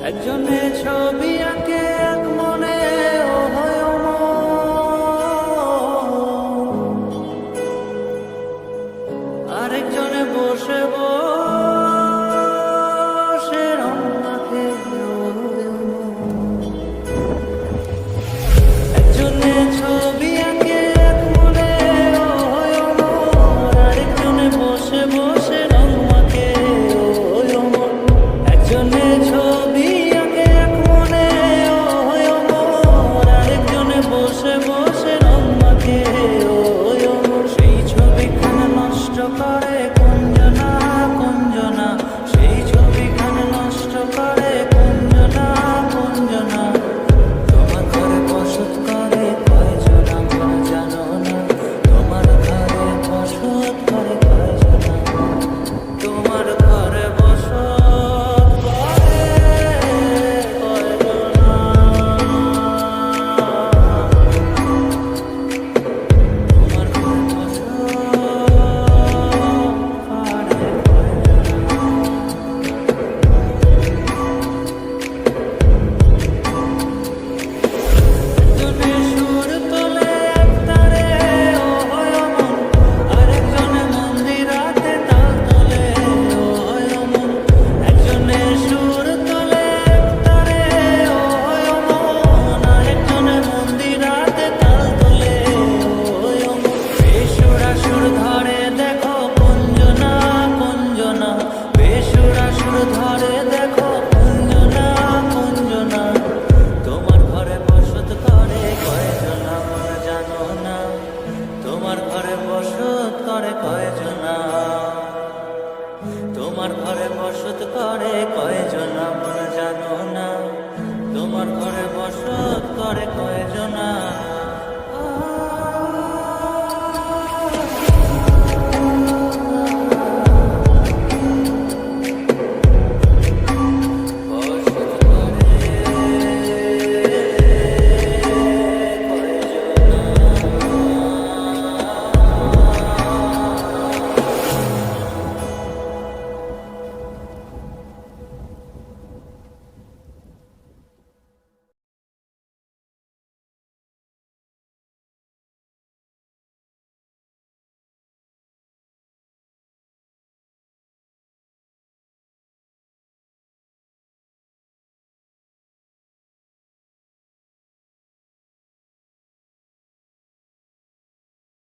একজনে ছবি আঁকে এক মনে ও হয় অমর, আরেকজনে বসে বসে রং মাখে ও হয় অমর। একজনে ছবি আঁকে এক মনে ও হয় অমর, আরেকজনে বসে বসে রং মাখে ও হয় অমর। একজনে ছবি আঁকে এক মনে ও হয় অমর, আরেকজনে বসে বসে রং মাখে ও হয় অমর। সেই ছবিখানা নষ্ট করে কুঞ্জনা কুঞ্জনা, সেই ছবিখানা নষ্ট করে কুঞ্জনা কুঞ্জনা। তোমার ঘরে বসত করে কয়জনা মন জানো না, তোমার ঘরে বসত করে কয়জনা, তোমার ঘরে বসত করে কয়জনা, তোমার ঘরে বসত করে একজনে সুর তোলে এক তারে ও হয় অমন, আরেকজনে মন্দিরাতে তাল তোলে ও হয় অমন। একজনে সুর তোলে এক তারে ও হয় অমন, আরেকজনে মন্দিরাতে তাল তোলে ও হয় অমন। বেসুরা সুর ধরে দেখো কুঞ্জনা কুঞ্জনা, বেসুরা সুর ধরে দেখো কুঞ্জনা কুঞ্জনা। তোমার ঘরে বসত করে কয়জনা মন জানো না, তোমার ঘরে বসত করে কয়জনা, তোমার ঘরে বসত করে কয়জনা মন জানো না, তোমার ঘরে বসত করে কয়